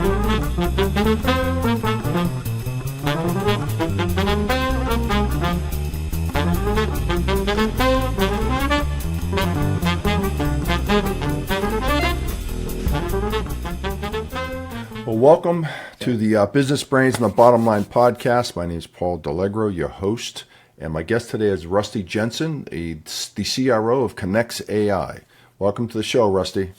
Well, welcome to the Business Brains and the Bottom Line podcast. My name is Paul D'Allegro, your host, and my guest today is Rusty Jensen, the CRO of ConnexAI. Welcome to the show, Rusty.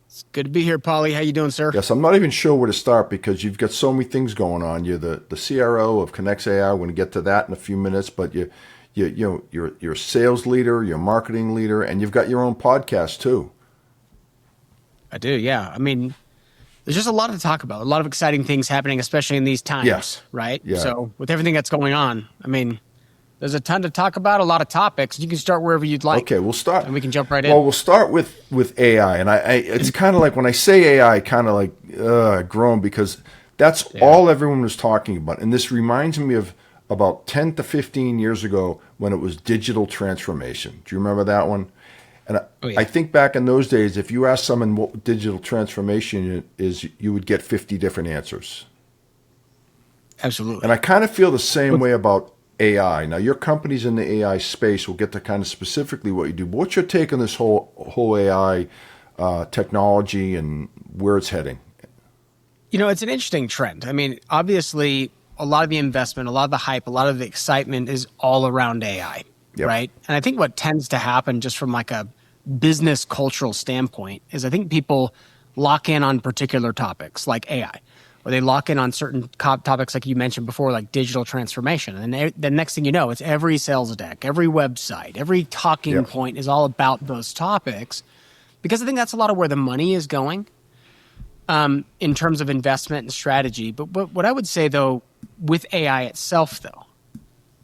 It's good to be here, Paulie. How you doing, sir? Yes, I'm not even sure where to start because you've got so many things going on. You're the CRO of ConnexAI. We're going to get to that in a few minutes, but you're a sales leader, you're a marketing leader, and you've got your own podcast too. I do, yeah. I mean, there's just a lot to talk about, a lot of exciting things happening, especially in these times, right? Yeah. So with everything that's going on, I mean, there's a ton to talk about, a lot of topics. You can start wherever you'd like. Okay, we'll start. And we can jump right in. Well, we'll start with AI. And I it's kind of like when I say AI, kind of like groan because that's all everyone was talking about. And this reminds me of about 10 to 15 years ago when it was digital transformation. Do you remember that one? And I think back in those days, if you asked someone what digital transformation is, you would get 50 different answers. Absolutely. And I kind of feel the same way about AI. Now, your company's in the AI space. We'll get to kind of specifically what you do. But what's your take on this whole AI technology and where it's heading? You know, it's an interesting trend. I mean, obviously, a lot of the investment, a lot of the hype, a lot of the excitement is all around AI, right? And I think what tends to happen just from like a business cultural standpoint is I think people lock in on particular topics like AI, or they lock in on certain topics like you mentioned before, like digital transformation. And the next thing you know, it's every sales deck, every website, every talking point is all about those topics, because I think that's a lot of where the money is going in terms of investment and strategy. But what I would say, though, with AI itself, though,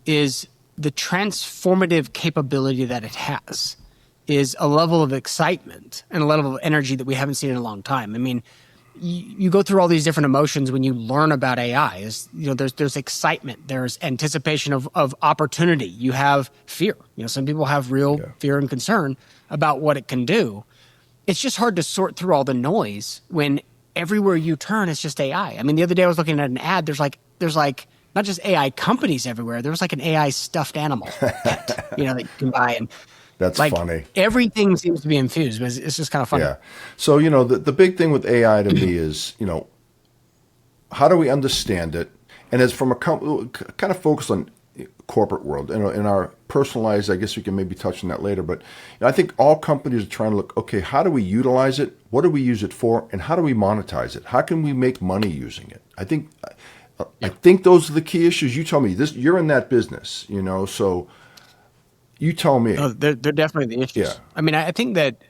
is the transformative capability that it has is a level of excitement and a level of energy that we haven't seen in a long time. I mean, you go through all these different emotions when you learn about AI. There's excitement, there's anticipation of opportunity. You have fear. Some people have real fear and concern about what it can do. It's just hard to sort through all the noise when everywhere you turn, it's just AI. I mean, the other day I was looking at an ad. There's like not just AI companies everywhere. There's like an AI stuffed animal pet, that you can buy. And that's funny. Everything seems to be infused, but it's just kind of funny. Yeah. So, the big thing with AI to me is, how do we understand it? And as from a kind of focus on corporate world, in our personal lives, I guess we can maybe touch on that later. But I think all companies are trying to look, okay, how do we utilize it? What do we use it for? And how do we monetize it? How can we make money using it? I think those are the key issues. You tell me this, you're in that business, so you tell me. Oh, they're definitely the issues. Yeah. I mean, I think that,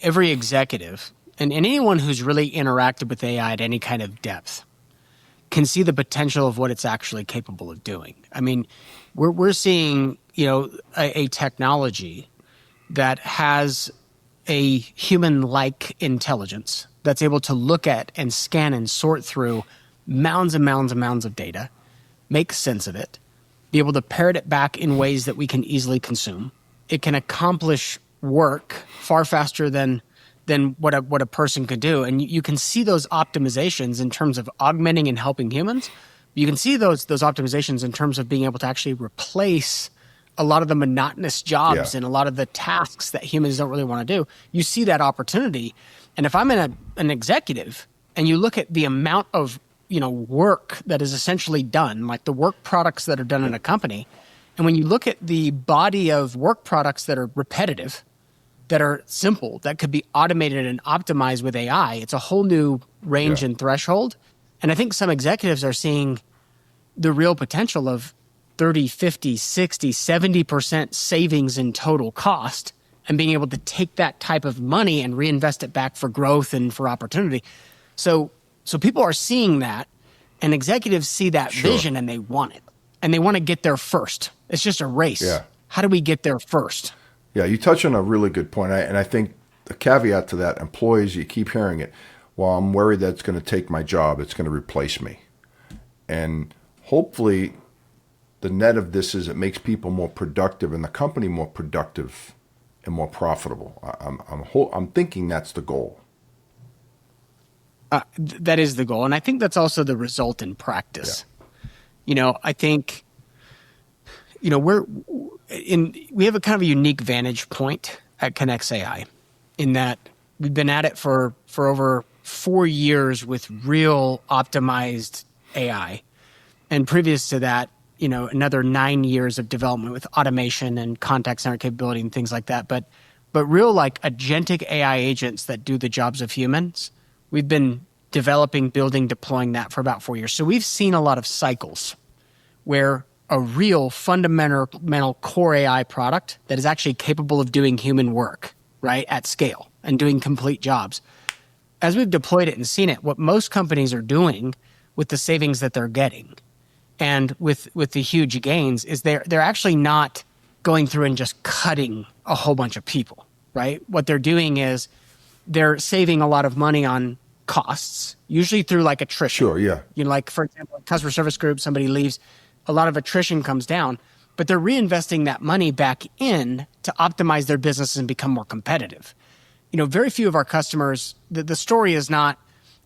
every executive and anyone who's really interacted with AI at any kind of depth can see the potential of what it's actually capable of doing. I mean, we're seeing, a technology that has a human-like intelligence that's able to look at and scan and sort through mounds and mounds and mounds of data, make sense of it, be able to parrot it back in ways that we can easily consume. It can accomplish work far faster than what a person could do. And you can see those optimizations in terms of augmenting and helping humans. You can see those optimizations in terms of being able to actually replace a lot of the monotonous jobs and a lot of the tasks that humans don't really want to do. You see that opportunity. And if I'm an executive and you look at the amount of work that is essentially done, like the work products that are done in a company, and when you look at the body of work products that are repetitive, that are simple, that could be automated and optimized with AI, it's a whole new range and threshold. And I think some executives are seeing the real potential of 30, 50, 60, 70% savings in total cost, and being able to take that type of money and reinvest it back for growth and for opportunity. So people are seeing that, and executives see that vision, and they want it. And they want to get there first. It's just a race. Yeah. How do we get there first? Yeah, you touch on a really good point. And I think the caveat to that, employees, you keep hearing it, well, I'm worried that it's going to take my job. It's going to replace me. And hopefully the net of this is it makes people more productive and the company more productive and more profitable. I'm thinking that's the goal. That is the goal, and I think that's also the result in practice. I think we have a kind of a unique vantage point at ConnexAI in that we've been at it for over 4 years with real optimized AI. And previous to that, another 9 years of development with automation and contact center capability and things like that. But real like agentic AI agents that do the jobs of humans, we've been developing, building, deploying that for about 4 years. So we've seen a lot of cycles where a real fundamental core AI product that is actually capable of doing human work, right, at scale and doing complete jobs. As we've deployed it and seen it, what most companies are doing with the savings that they're getting and with the huge gains is they're actually not going through and just cutting a whole bunch of people, right? What they're doing is they're saving a lot of money on costs, usually through like attrition. Sure, yeah. Like for example, a customer service group, somebody leaves, a lot of attrition comes down, but they're reinvesting that money back in to optimize their business and become more competitive. Very few of our customers, the story is not,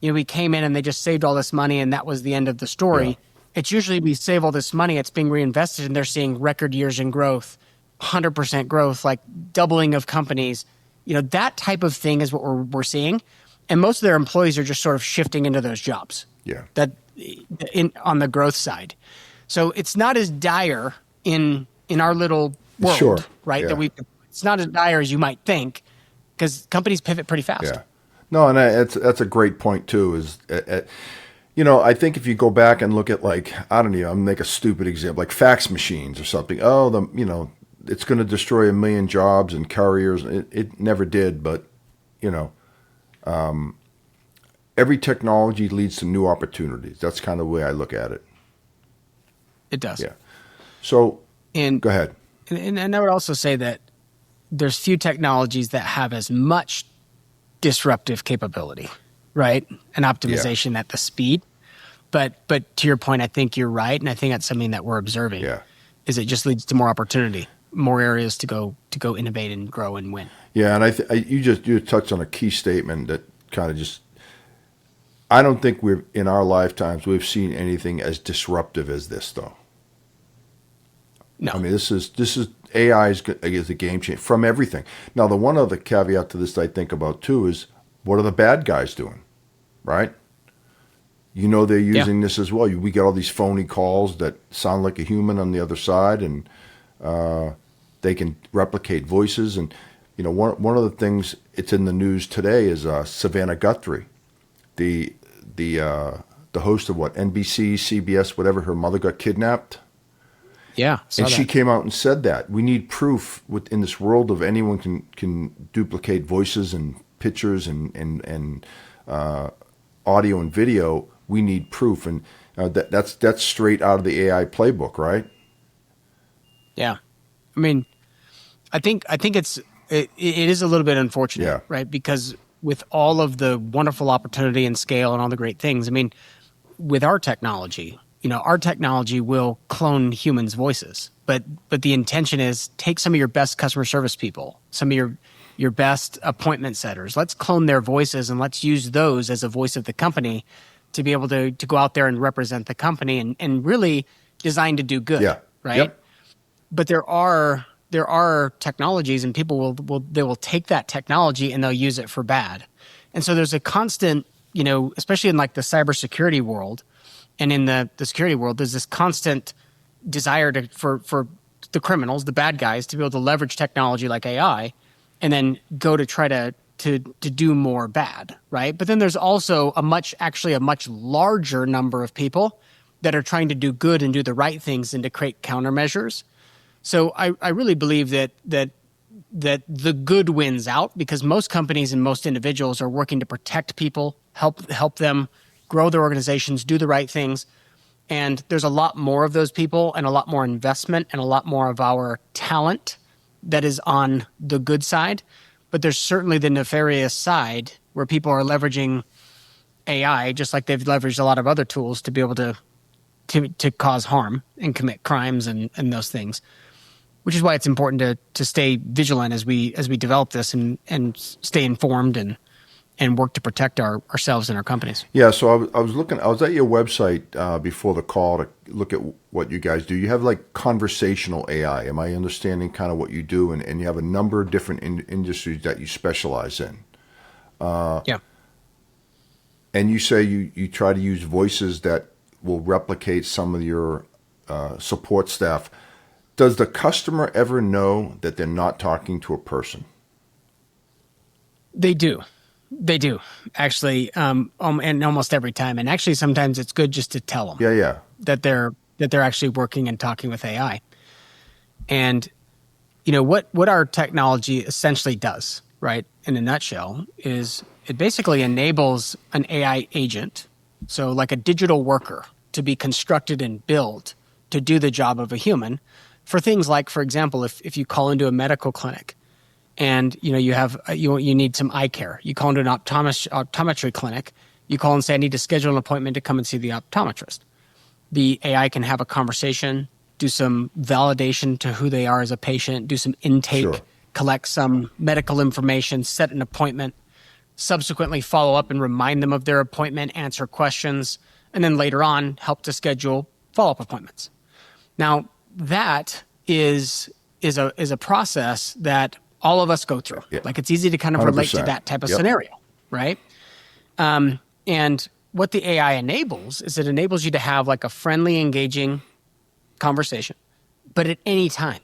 we came in and they just saved all this money and that was the end of the story. Yeah. It's usually we save all this money, it's being reinvested and they're seeing record years in growth, 100% growth, like doubling of companies. That type of thing is what we're seeing. And most of their employees are just sort of shifting into those jobs. Yeah. On the growth side. So it's not as dire in our little world, Sure. right? Yeah. It's not as dire as you might think because companies pivot pretty fast. Yeah. No, and that's a great point too. I think if you go back and look at I don't know, I'll make a stupid example, like fax machines or something. It's going to destroy 1 million jobs and carriers. It never did, but every technology leads to new opportunities. That's kind of the way I look at it. It does. Yeah. So go ahead. And I would also say that there's few technologies that have as much disruptive capability, right? And optimization at the speed. But to your point, I think you're right. And I think that's something that we're observing. Yeah. Is it just leads to more opportunity, more areas to go innovate and grow and win. Yeah. And you touched on a key statement that kind of I don't think in our lifetimes we've seen anything as disruptive as this though. No. I mean, this is AI is a game changer from everything. Now, the one other caveat to this that I think about too is what are the bad guys doing, right? They're using this as well. We get all these phony calls that sound like a human on the other side, and they can replicate voices. And one of the things it's in the news today is Savannah Guthrie, the host of NBC, CBS, whatever. Her mother got kidnapped. Yeah, and she came out and said that we need proof in this world of anyone can duplicate voices and pictures and audio and video. We need proof, and that's straight out of the AI playbook, right? Yeah, I mean, I think it is a little bit unfortunate, Yeah. right? Because with all of the wonderful opportunity and scale and all the great things, I mean, with our technology. Our technology will clone humans' voices, but the intention is take some of your best customer service people, some of your best appointment setters. Let's clone their voices and let's use those as a voice of the company to be able to go out there and represent the company and really designed to do good. Yeah. Right. Yep. But there are technologies and people will take that technology and they'll use it for bad. And so there's a constant, especially in like the cybersecurity world. And in the security world, there's this constant desire for the criminals, the bad guys, to be able to leverage technology like AI and then go to try to do more bad, right? But then there's also a much larger number of people that are trying to do good and do the right things and to create countermeasures. So I really believe that the good wins out because most companies and most individuals are working to protect people, help them grow their organizations, do the right things. And there's a lot more of those people and a lot more investment and a lot more of our talent that is on the good side. But there's certainly the nefarious side where people are leveraging AI, just like they've leveraged a lot of other tools to be able to cause harm and commit crimes and those things, which is why it's important to stay vigilant as we develop this and stay informed and and work to protect ourselves and our companies. Yeah, so I was at your website before the call to look at what you guys do. You have like conversational AI. Am I understanding kind of what you do? And you have a number of different industries that you specialize in. Yeah. And you say you try to use voices that will replicate some of your support staff. Does the customer ever know that they're not talking to a person? They do. They do, actually, and almost every time. And actually, sometimes it's good just to tell them Yeah. that they're actually working and talking with AI. And what our technology essentially does, right, in a nutshell, is it basically enables an AI agent, so like a digital worker, to be constructed and built to do the job of a human for things like, for example, if you call into a medical clinic and you need some eye care, you call into an optometry clinic, you call and say, I need to schedule an appointment to come and see the optometrist. The AI can have a conversation, do some validation to who they are as a patient, do some intake, Sure. collect some medical information, set an appointment, subsequently follow up and remind them of their appointment, answer questions, and then later on help to schedule follow-up appointments. Now, that is a process that all of us go through. Yeah. Like, it's easy to kind of relate to 100%. that type of Yep. scenario, right? And what the AI enables is it enables you to have like a friendly, engaging conversation, but at any time.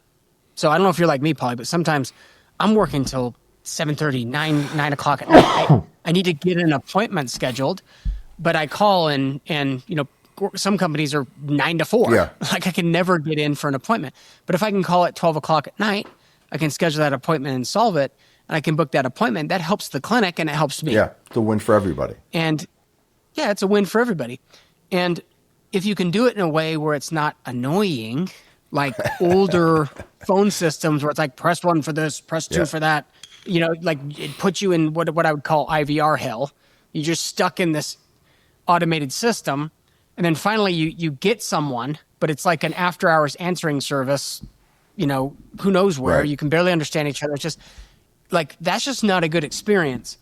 So I don't know if you're like me, Polly, but sometimes I'm working till 7:30, 9 o'clock at night. I need to get an appointment scheduled, but I call and some companies are 9 to 4. Yeah. Like, I can never get in for an appointment. But if I can call at 12 o'clock at night, I can schedule that appointment and solve it, and I can book that appointment. That helps the clinic and it helps me. Yeah, it's a win for everybody. And yeah, it's a win for everybody. And if you can do it in a way where it's not annoying, like older phone systems where it's like, press 1 for this, press 2 Yeah. for that, like it puts you in what I would call IVR hell. You're just stuck in this automated system. And then finally you get someone, but it's like an after hours answering service, who knows where. Right. You can barely understand each other. It's just like, that's just not a good experience.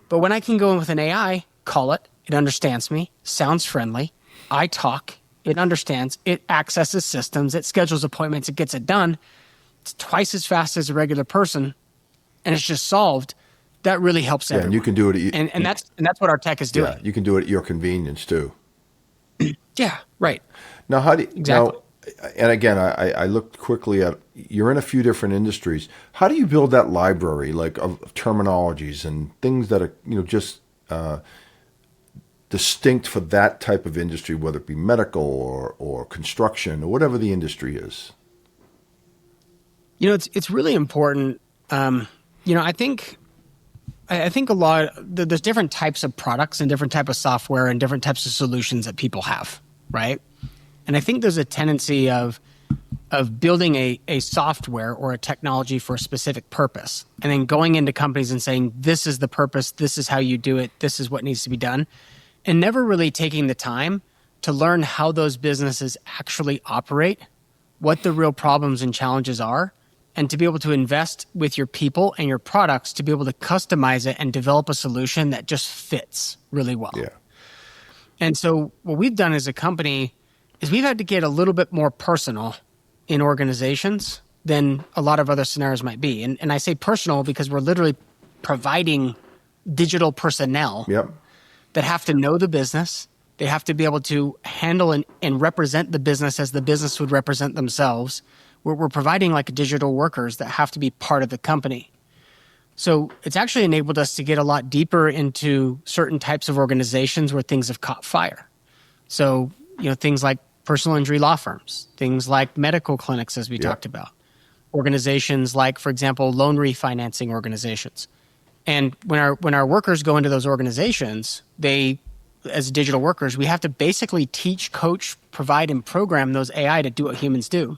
But when I can go in with an AI, call it understands me, sounds friendly, I talk, it understands, it accesses systems, it schedules appointments, it gets it done. It's twice as fast as a regular person, and it's just solved. That really helps everyone. And you can do it. And that's what our tech is doing. Yeah, you can do it at your convenience too. Yeah, right. Now, how do you, Exactly. now, and again, I looked quickly at, you're in a few different industries. How do you build that library, like of terminologies and things that are, just distinct for that type of industry, whether it be medical or construction or whatever the industry is? It's really important. I think a lot. There's different types of products and different type of software and different types of solutions that people have, right? And I think there's a tendency of building a software or a technology for a specific purpose, and then going into companies and saying, this is the purpose, this is how you do it, this is what needs to be done, and never really taking the time to learn how those businesses actually operate, what the real problems and challenges are, and to be able to invest with your people and your products to be able to customize it and develop a solution that just fits really well. Yeah. And so what we've done as a company is we've had to get a little bit more personal in organizations than a lot of other scenarios might be. And I say personal because we're literally providing digital personnel Yep. that have to know the business. They have to be able to handle and represent the business as the business would represent themselves. We're providing like digital workers that have to be part of the company. So it's actually enabled us to get a lot deeper into certain types of organizations where things have caught fire. So, things like personal injury law firms, things like medical clinics, as we talked about, organizations like, for example, loan refinancing organizations. And when our workers go into those organizations, as digital workers, we have to basically teach, coach, provide, and program those AI to do what humans do.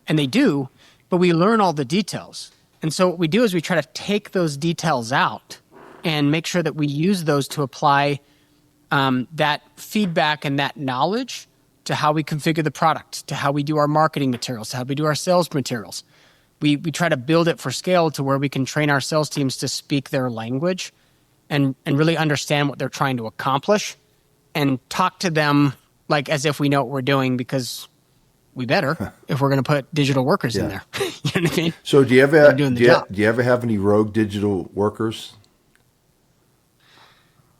And they do, but we learn all the details. And so what we do is we try to take those details out and make sure that we use those to apply that feedback and that knowledge to how we configure the product, to how we do our marketing materials, to how we do our sales materials. We try to build it for scale to where we can train our sales teams to speak their language and really understand what they're trying to accomplish and talk to them like as if we know what we're doing, because we better if we're going to put digital workers in there. You know what I mean? So do you ever They're doing the job. do you ever have any rogue digital workers?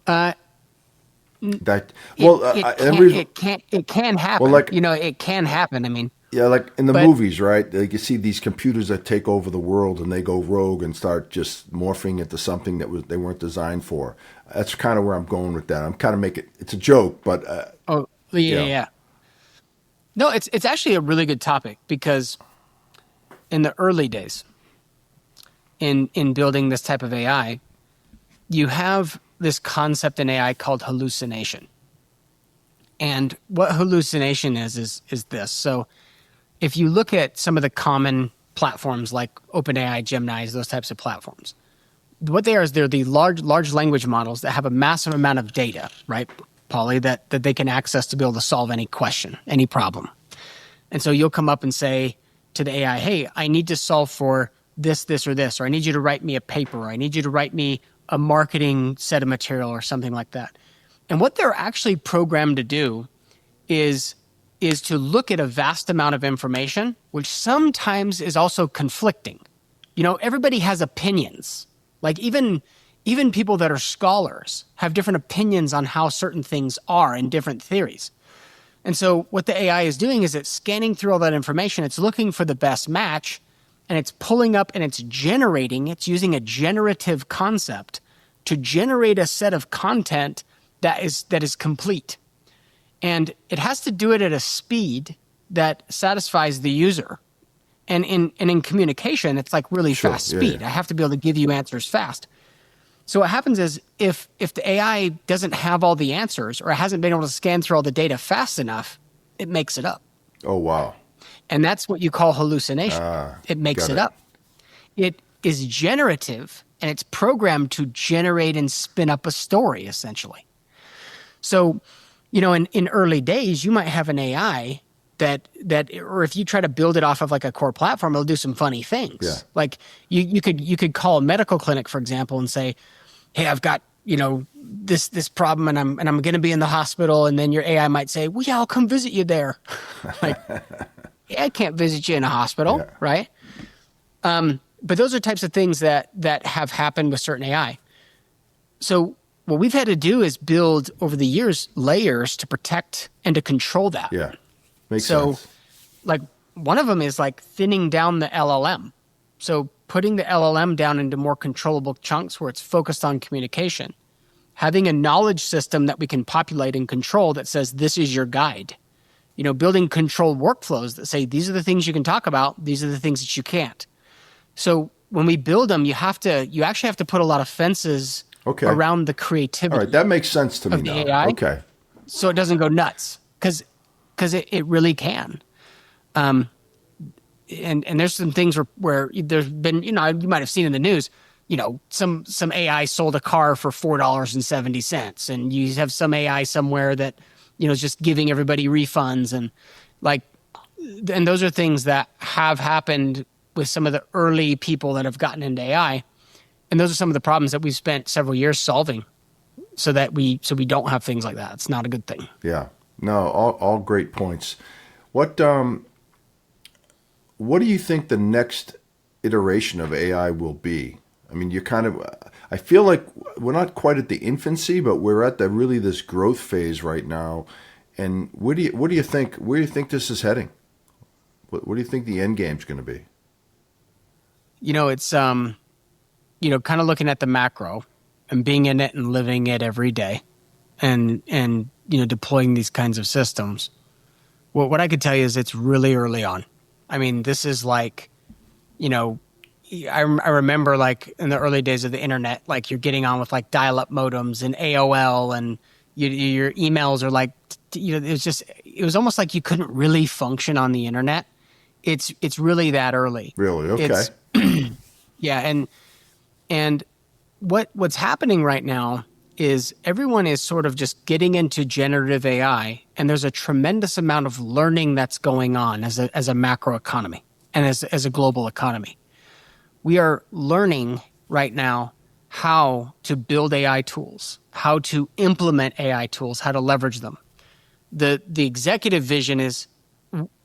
That It can happen. Well, like, it can happen. I mean, yeah, like in the movies, right? Like you see these computers that take over the world and they go rogue and start just morphing into something that they weren't designed for. That's kind of where I'm going with that. I'm kind of making it's a joke, but yeah. No, it's actually a really good topic, because in the early days in building this type of AI, you have this concept in AI called hallucination. And what hallucination is this. So if you look at some of the common platforms like OpenAI, Gemini's, those types of platforms, what they are is they're the large language models that have a massive amount of data, right, Paulie, that they can access to be able to solve any question, any problem. And so you'll come up and say to the AI, hey, I need to solve for this, or this, or I need you to write me a paper, or I need you to write me a marketing set of material or something like that. And what they're actually programmed to do is to look at a vast amount of information, which sometimes is also conflicting. Everybody has opinions. Like even people that are scholars have different opinions on how certain things are in different theories. And so what the AI is doing is it's scanning through all that information. It's looking for the best match, and it's pulling up and it's using a generative concept to generate a set of content that is complete. And it has to do it at a speed that satisfies the user. And in communication, it's like really fast speed. Yeah. I have to be able to give you answers fast. So what happens is if the AI doesn't have all the answers, or it hasn't been able to scan through all the data fast enough, it makes it up. Oh, wow. And that's what you call hallucination. It makes it up. It is generative, and it's programmed to generate and spin up a story, essentially. So, in early days, you might have an AI that, or if you try to build it off of like a core platform, it'll do some funny things. Yeah. Like you could call a medical clinic, for example, and say, hey, I've got, this problem, and I'm going to be in the hospital. And then your AI might say, well, yeah, I'll come visit you there. Like, yeah, I can't visit you in a hospital, right? But those are types of things that have happened with certain AI. So what we've had to do is build over the years layers to protect and to control that. Yeah, makes sense. So, like, one of them is like thinning down the LLM. So putting the LLM down into more controllable chunks where it's focused on communication. Having a knowledge system that we can populate and control that says, this is your guide. Building controlled workflows that say, these are the things you can talk about, these are the things that you can't. So when we build them, you actually have to put a lot of fences around the creativity. All right, that makes sense to me now. AI, okay. So it doesn't go nuts, because it really can. And there's some things where there's been, you might have seen in the news, some AI sold a car for $4.70, and you have some AI somewhere that, is just giving everybody refunds, and those are things that have happened with some of the early people that have gotten into AI. And those are some of the problems that we've spent several years solving so we don't have things like that. It's not a good thing. Yeah. No, all great points. What do you think the next iteration of AI will be? I mean, I feel like we're not quite at the infancy, but we're at this growth phase right now. And where do you think this is heading? What do you think the end game's going to be? It's kind of looking at the macro and being in it and living it every day, and deploying these kinds of systems. Well, what I could tell you is it's really early on. I mean, this is like, I remember like in the early days of the internet, like you're getting on with like dial-up modems and AOL, and your emails are like, it was almost like you couldn't really function on the internet. It's really that early. Really? Okay. Yeah. And what's happening right now is everyone is sort of just getting into generative AI, and there's a tremendous amount of learning that's going on as a macro economy and as a global economy. We are learning right now how to build AI tools, how to implement AI tools, how to leverage them. The executive vision is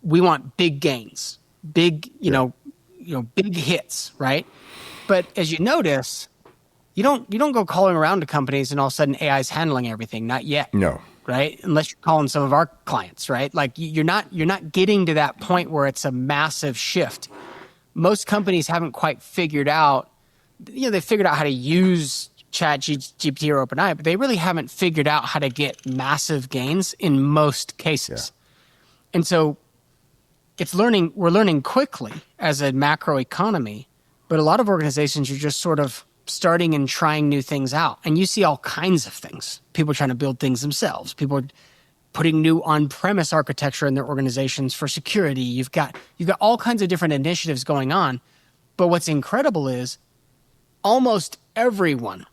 we want big gains, big, big hits, right? But as you notice, you don't go calling around to companies and all of a sudden AI is handling everything. Not yet. No. Right? Unless you're calling some of our clients, right? Like you're not getting to that point where it's a massive shift. Most companies haven't quite figured out, they figured out how to use ChatGPT or OpenAI, but they really haven't figured out how to get massive gains in most cases. Yeah. And so we're learning quickly as a macro economy, but a lot of organizations are just sort of starting and trying new things out. And you see all kinds of things. People trying to build things themselves. People putting new on-premise architecture in their organizations for security. You've got all kinds of different initiatives going on. But what's incredible is almost everyone,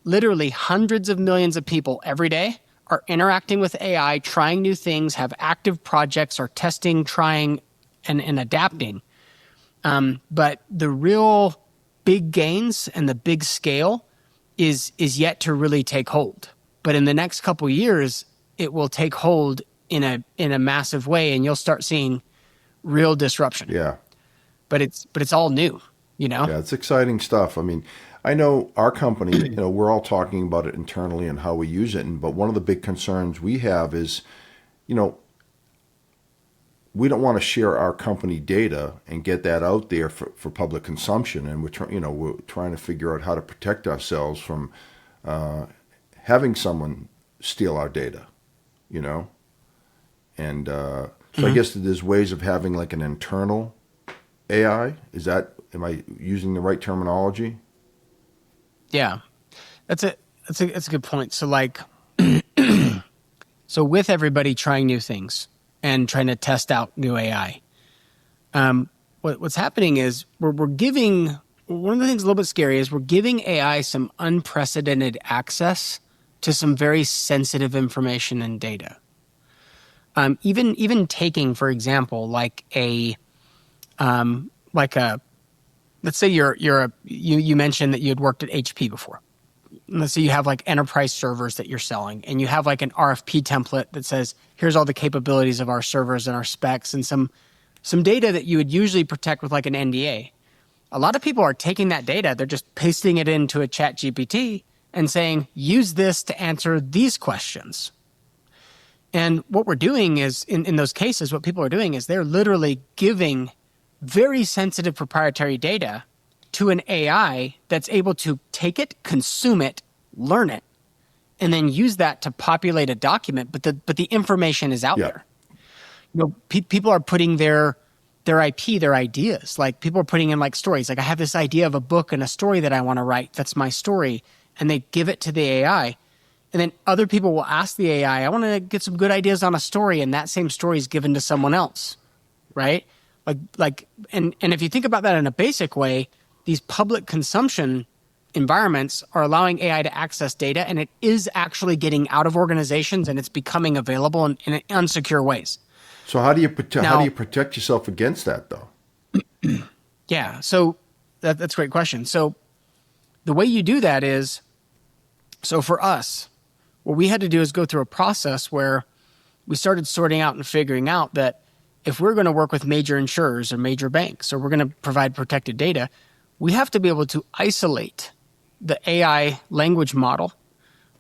literally hundreds of millions of people every day are interacting with AI, trying new things, have active projects, are testing, trying, and adapting. But the real big gains and the big scale is yet to really take hold. But in the next couple of years, it will take hold in a massive way, and you'll start seeing real disruption. Yeah. But it's all new, Yeah, it's exciting stuff. I mean, I know our company, we're all talking about it internally and how we use it. But one of the big concerns we have is, we don't want to share our company data and get that out there for public consumption. And we're trying to figure out how to protect ourselves from having someone steal our data, And so I guess there's ways of having like an internal AI. Am I using the right terminology? Yeah, that's a good point. So so with everybody trying new things and trying to test out new AI, what's happening is we're giving, one of the things a little bit scary is we're giving AI some unprecedented access to some very sensitive information and data. Even taking, for example, let's say you mentioned that you had worked at HP before. Let's say you have like enterprise servers that you're selling, and you have like an RFP template that says, here's all the capabilities of our servers and our specs and some data that you would usually protect with like an NDA. A lot of people are taking that data, they're just pasting it into a ChatGPT and saying, use this to answer these questions. And what we're doing is, in those cases, what people are doing is they're literally giving very sensitive proprietary data to an AI that's able to take it, consume it, learn it, and then use that to populate a document. But the information is out there. People are putting their IP, their ideas. Like people are putting in like stories. Like I have this idea of a book and a story that I want to write. That's my story, and they give it to the AI. And then other people will ask the AI, I want to get some good ideas on a story, and that same story is given to someone else, right? And if you think about that in a basic way, these public consumption environments are allowing AI to access data, and it is actually getting out of organizations, and it's becoming available in unsecure ways. So how do you protect yourself against that, though? Yeah, so that's a great question. So the way you do that is, so for us, what we had to do is go through a process where we started sorting out and figuring out that if we're going to work with major insurers or major banks, or we're going to provide protected data, we have to be able to isolate the AI language model.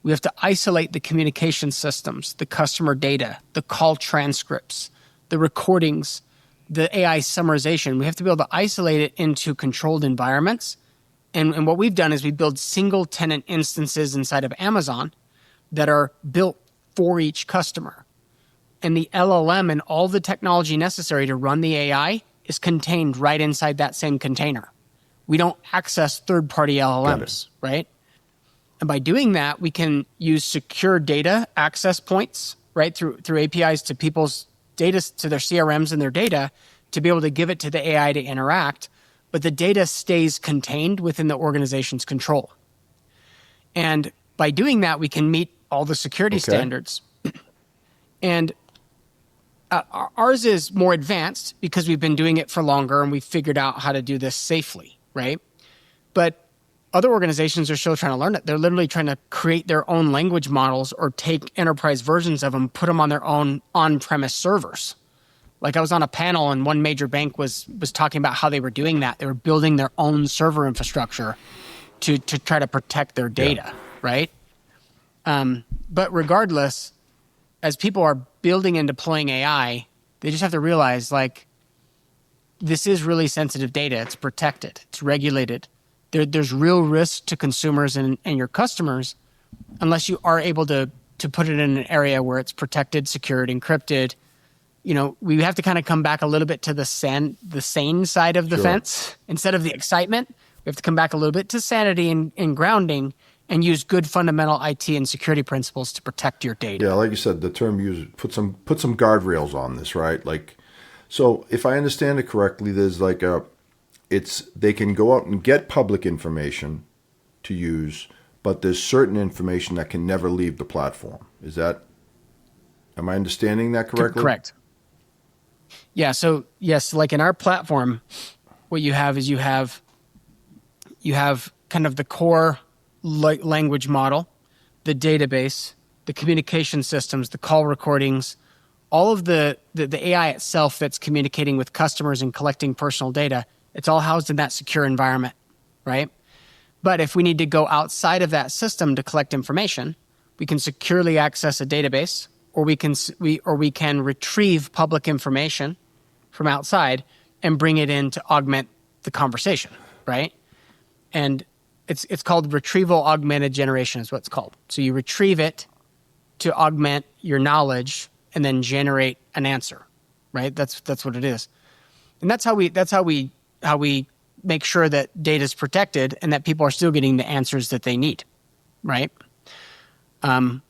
We have to isolate the communication systems, the customer data, the call transcripts, the recordings, the AI summarization. We have to be able to isolate it into controlled environments. And what we've done is we build single tenant instances inside of Amazon that are built for each customer. And the LLM and all the technology necessary to run the AI is contained right inside that same container. We don't access third-party LLMs, right? And by doing that, we can use secure data access points, right, through APIs to people's data, to their CRMs and their data, to be able to give it to the AI to interact. But the data stays contained within the organization's control. And by doing that, we can meet all the security standards. And ours is more advanced because we've been doing it for longer and we've figured out how to do this safely, right? But other organizations are still trying to learn it. They're literally trying to create their own language models or take enterprise versions of them, put them on their own on-premise servers. Like I was on a panel and one major bank was talking about how they were doing that. They were building their own server infrastructure to try to protect their data, right? But regardless, as people are building and deploying AI, they just have to realize like this is really sensitive data. It's protected. It's regulated. There's real risk to consumers and your customers unless you are able to put it in an area where it's protected, secured, encrypted. You know, we have to kind of come back a little bit to the sane side of the fence. Instead of the excitement, we have to come back a little bit to sanity and grounding and use good fundamental IT and security principles to protect your data. Yeah, like you said, the term used, put some guardrails on this, right? Like, so if I understand it correctly, there's like they can go out and get public information to use, but there's certain information that can never leave the platform. Am I understanding that correctly? Correct. Yeah. So yes, like in our platform, what you have is you have kind of the core language model, the database, the communication systems, the call recordings, all of the AI itself that's communicating with customers and collecting personal data. It's all housed in that secure environment, right? But if we need to go outside of that system to collect information, we can securely access a database, or we can retrieve public information from outside and bring it in to augment the conversation, right? And it's called retrieval augmented generation is what it's called. So you retrieve it to augment your knowledge and then generate an answer, right? That's what it is. And that's how we make sure that data is protected and that people are still getting the answers that they need, right? One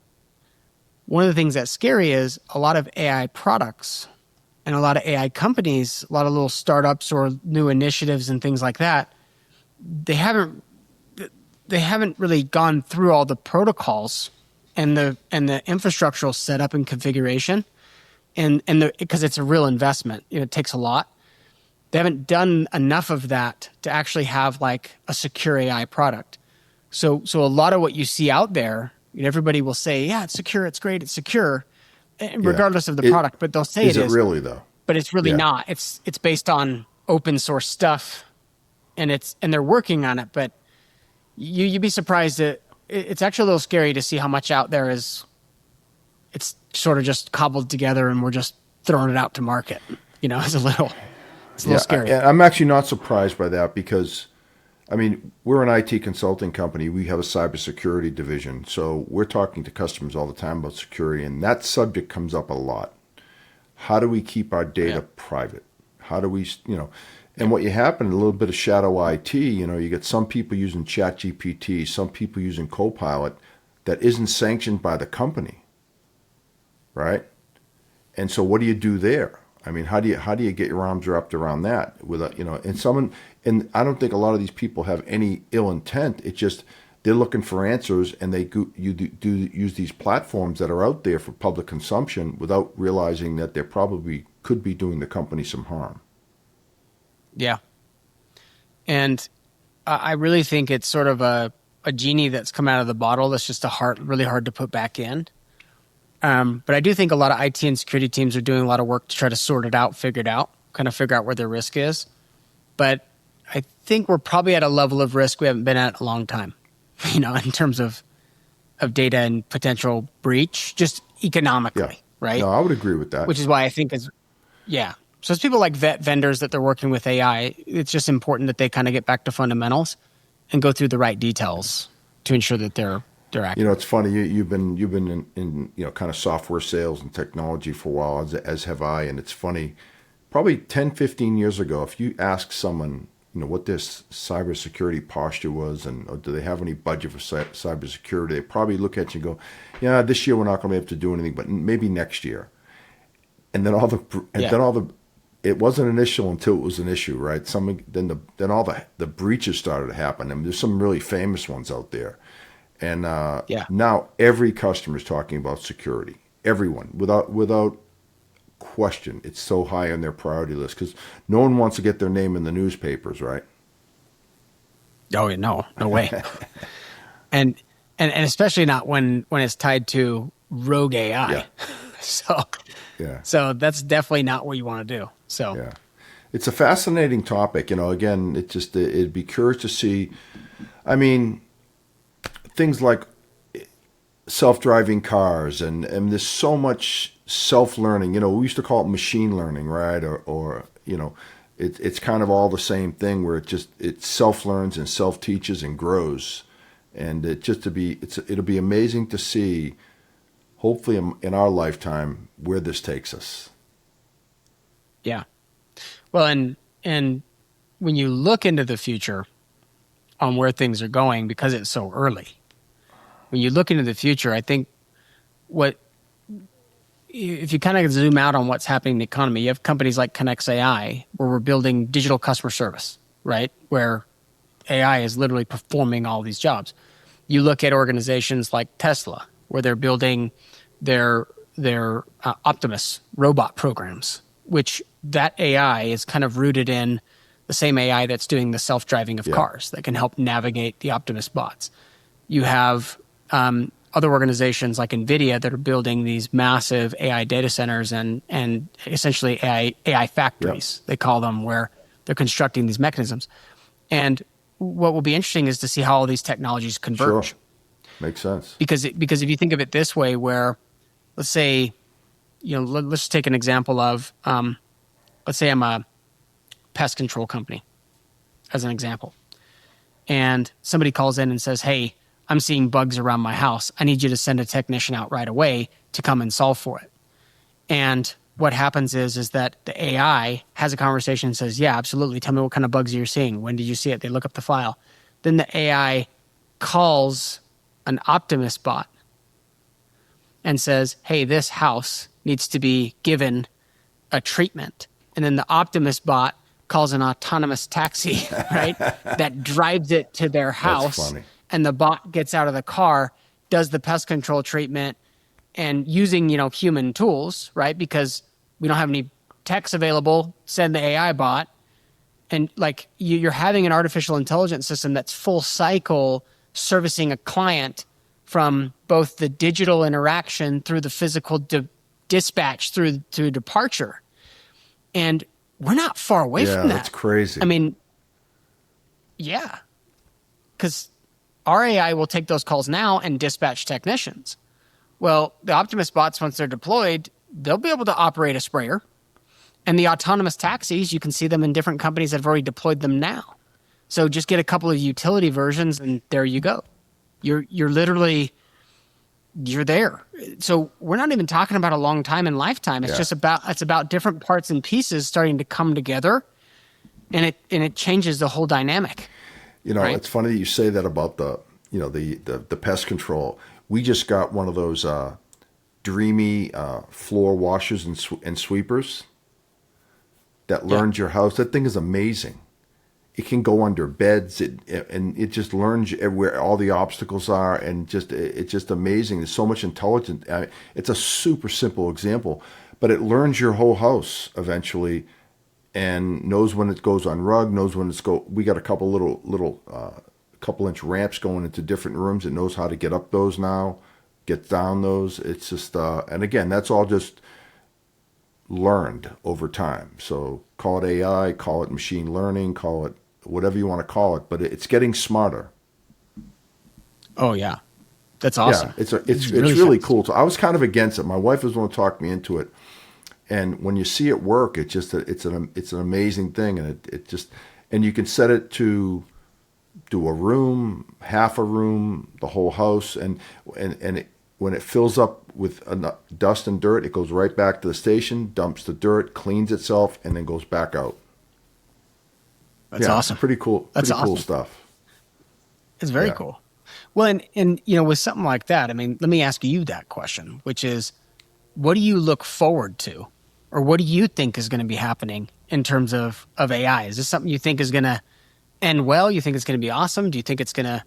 of the things that's scary is a lot of AI products and a lot of AI companies, a lot of little startups or new initiatives and things like that, they haven't really gone through all the protocols and the infrastructural setup and configuration, because it's a real investment. You know, it takes a lot. They haven't done enough of that to actually have like a secure AI product. So a lot of what you see out there, everybody will say, yeah, it's secure, it's great, it's secure, regardless of the product. But they'll say is it really though? But it's really not. It's based on open source stuff, and they're working on it. But you'd be surprised that it's actually a little scary to see how much out there is. It's sort of just cobbled together, and we're just throwing it out to market. You know, it's a little scary. I'm actually not surprised by that because, I mean, we're an IT consulting company. We have a cybersecurity division. So we're talking to customers all the time about security, and that subject comes up a lot. How do we keep our data private? How do we, and what you happen, a little bit of shadow IT, you get some people using ChatGPT, some people using Copilot that isn't sanctioned by the company, right? And so what do you do there? I mean, how do you get your arms wrapped around that and I don't think a lot of these people have any ill intent. It's just they're looking for answers, and they do use these platforms that are out there for public consumption without realizing that they probably could be doing the company some harm. Yeah. And I really think it's sort of a genie that's come out of the bottle that's just really hard to put back in. But I do think a lot of IT and security teams are doing a lot of work to try to sort it out, figure out where their risk is. But I think we're probably at a level of risk we haven't been at in a long time, in terms of data and potential breach, just economically, right? No, I would agree with that. Which is why I think So it's people like vendors that they're working with AI. It's just important that they kind of get back to fundamentals and go through the right details to ensure that they're accurate. It's funny. You've been in kind of software sales and technology for a while, as have I. And it's funny. Probably 10, 15 years ago, if you ask someone, what their cybersecurity posture was, or do they have any budget for cybersecurity, they probably look at you and go, "Yeah, this year we're not going to be able to do anything, but maybe next year." And then it wasn't an issue until it was an issue, right? Then all the breaches started to happen. I mean, there's some really famous ones out there, and now every customer is talking about security. Everyone, without question, it's so high on their priority list because no one wants to get their name in the newspapers, right? Oh, yeah, no way. And especially not when it's tied to rogue Yeah, AI. So yeah, that's definitely not what you want to do. So yeah. It's a fascinating topic. Again, it'd be curious to see. I mean, things like self-driving cars and there's so much self-learning. We used to call it machine learning, right? Or it's kind of all the same thing where it self-learns and self-teaches and grows. And it'll be amazing to see, hopefully in our lifetime, where this takes us. yeah. Well, and when you look into the future on where things are going, because it's so early, when you look into the future, I think what if you kind of zoom out on what's happening in the economy, you have companies like ConnexAI where we're building digital customer service, right? Where AI is literally performing all these jobs. You look at organizations like Tesla, where they're building their Optimus robot programs, which that AI is kind of rooted in the same AI that's doing the self-driving of Yeah. cars that can help navigate the Optimus bots. You have other organizations like NVIDIA that are building these massive AI data centers and essentially AI factories, they call them, where they're constructing these mechanisms. And what will be interesting is to see how all these technologies converge. Sure, makes sense. Because if you think of it this way, where let's say, let's take an example of, let's say I'm a pest control company, as an example, and somebody calls in and says, "Hey, I'm seeing bugs around my house. I need you to send a technician out right away to come and solve for it." And what happens is that the AI has a conversation and says, "Yeah, absolutely. Tell me what kind of bugs you're seeing. When did you see it?" They look up the file. Then the AI calls an Optimus bot and says, "Hey, this house needs to be given a treatment." And then the Optimus bot calls an autonomous taxi, right? That drives it to their house. That's funny. And the bot gets out of the car, does the pest control treatment, and using, human tools, right? Because we don't have any techs available, send the AI bot. And like you're having an artificial intelligence system that's full cycle servicing a client from both the digital interaction through the physical dispatch through departure. And we're not far away from that. Yeah, that's crazy. I mean, yeah, because our AI will take those calls now and dispatch technicians. Well, the Optimus bots, once they're deployed, they'll be able to operate a sprayer. And the autonomous taxis, you can see them in different companies that have already deployed them now. So just get a couple of utility versions and there you go. You're literally, you're there. So we're not even talking about a long time in lifetime. It's just about different parts and pieces starting to come together, and it changes the whole dynamic. Right? It's funny that you say that about the pest control. We just got one of those dreamy floor washers and sweepers that learns your house. That thing is amazing. It can go under beds, and it just learns where all the obstacles are, and it's just amazing. There's so much intelligence. It's a super simple example, but it learns your whole house eventually, and knows when it goes on rug, knows when it's go. We got a couple little couple-inch ramps going into different rooms. It knows how to get up those now, get down those. It's just, and again, that's all just learned over time. So call it AI, call it machine learning, call it whatever you want to call it, but it's getting smarter. Oh yeah, that's awesome. Yeah, it's really cool. So I was kind of against it. My wife was the one to talk me into it, and when you see it work, it's an amazing thing, and it just, and you can set it to do a room, half a room, the whole house, and when it fills up with dust and dirt, it goes right back to the station, dumps the dirt, cleans itself, and then goes back out. That's awesome. Pretty cool. That's pretty cool awesome stuff. It's very cool. Well, and with something like that, I mean, let me ask you that question, which is, what do you look forward to, or what do you think is going to be happening in terms of AI? Is this something you think is going to end well? You think it's going to be awesome? Do you think it's going to,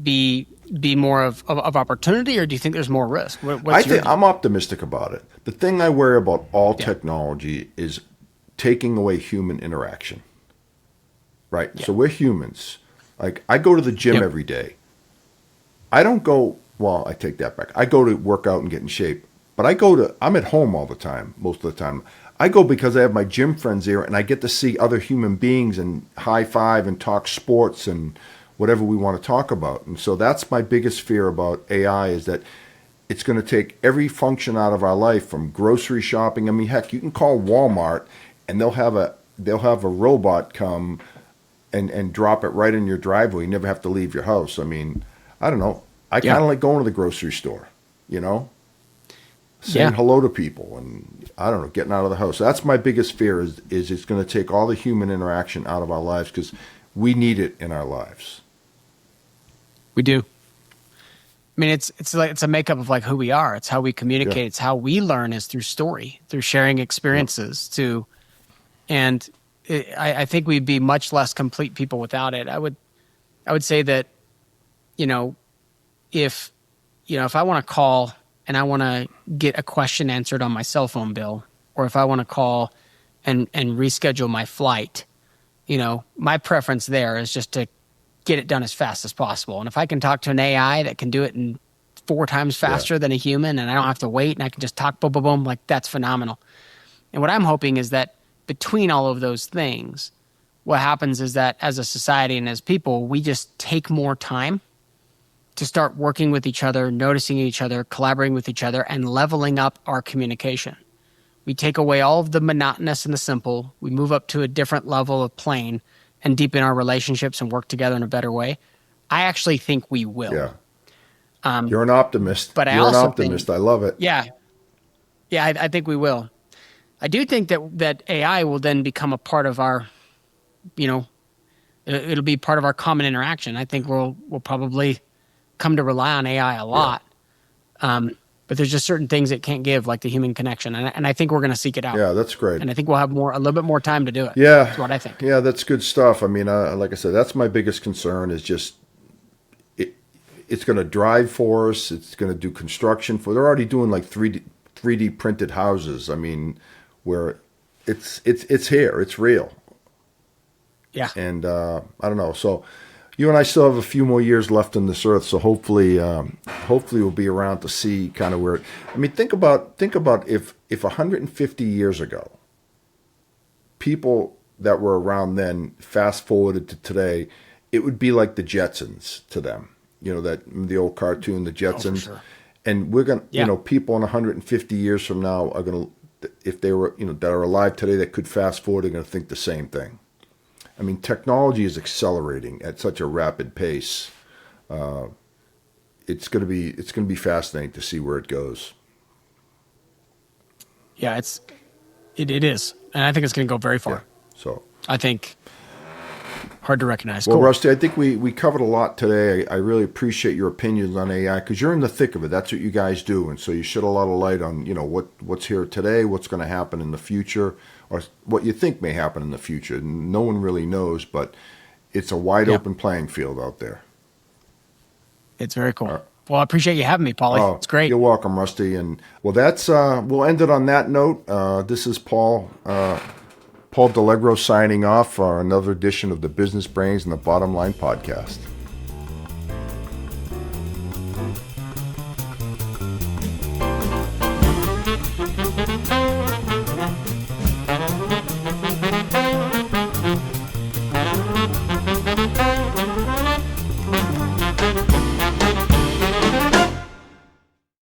be more of opportunity, or do you think there's more risk? I'm optimistic about it. The thing I worry about all technology is taking away human interaction. Right. Yeah. So we're humans. Like I go to the gym Yep. every day. I don't go, well, I take that back. I go to work out and get in shape, but I'm at home all the time, most of the time. I go because I have my gym friends there and I get to see other human beings and high five and talk sports and whatever we want to talk about. And so that's my biggest fear about AI is that it's going to take every function out of our life from grocery shopping. I mean, heck, you can call Walmart and they'll have a robot come and drop it right in your driveway. You never have to leave your house. I mean, I don't know. I kind of like going to the grocery store, saying hello to people and I don't know, getting out of the house. That's my biggest fear is it's going to take all the human interaction out of our lives because we need it in our lives. We do. I mean, it's like it's a makeup of like who we are. It's how we communicate. Yeah. It's how we learn is through story, through sharing experiences. I think we'd be much less complete people without it. I would say that, if I want to call and I want to get a question answered on my cell phone bill, or if I want to call and reschedule my flight, my preference there is just to get it done as fast as possible. And if I can talk to an AI that can do it in 4 times faster than a human and I don't have to wait and I can just talk boom, boom, boom, like that's phenomenal. And what I'm hoping is that between all of those things, what happens is that as a society and as people, we just take more time to start working with each other, noticing each other, collaborating with each other, and leveling up our communication. We take away all of the monotonous and the simple. We move up to a different level of plane and deepen our relationships and work together in a better way. I actually think we will. Yeah. You're an optimist. But You're an optimist. I love it. Yeah. Yeah, I think we will. I do think that AI will then become a part of our, it'll be part of our common interaction. I think we'll probably come to rely on AI a lot. But there's just certain things it can't give, like the human connection. And I think we're going to seek it out. Yeah, that's great. And I think we'll have a little bit more time to do it. Yeah. That's what I think. Yeah, that's good stuff. I mean, like I said, that's my biggest concern is just it's going to drive for us. It's going to do construction for. They're already doing like 3D printed houses. I mean, where it's here. It's real. Yeah. And I don't know. So you and I still have a few more years left on this earth. So hopefully we'll be around to see kind of where. I mean, think about if 150 years ago, people that were around then fast forwarded to today, it would be like the Jetsons to them. That the old cartoon, the Jetsons. Oh, for sure. And we're going to, people in 150 years from now are going to, if they were, that are alive today that could fast forward, are going to think the same thing. I mean, technology is accelerating at such a rapid pace. It's going to be fascinating to see where it goes. Yeah, it is. And I think it's going to go very far. Yeah, so I think hard to recognize. Well, cool. Rusty, I think we covered a lot today. I really appreciate your opinions on AI because you're in the thick of it. That's what you guys do, and so you shed a lot of light on what's here today, what's going to happen in the future, or what you think may happen in the future. No one really knows, but it's a wide open playing field out there. It's very cool. Well, I appreciate you having me, Paulie. Oh, it's great. You're welcome, Rusty. And well, that's we'll end it on that note. This is Paul Delegro signing off for another edition of the Business Brains and the Bottom Line podcast.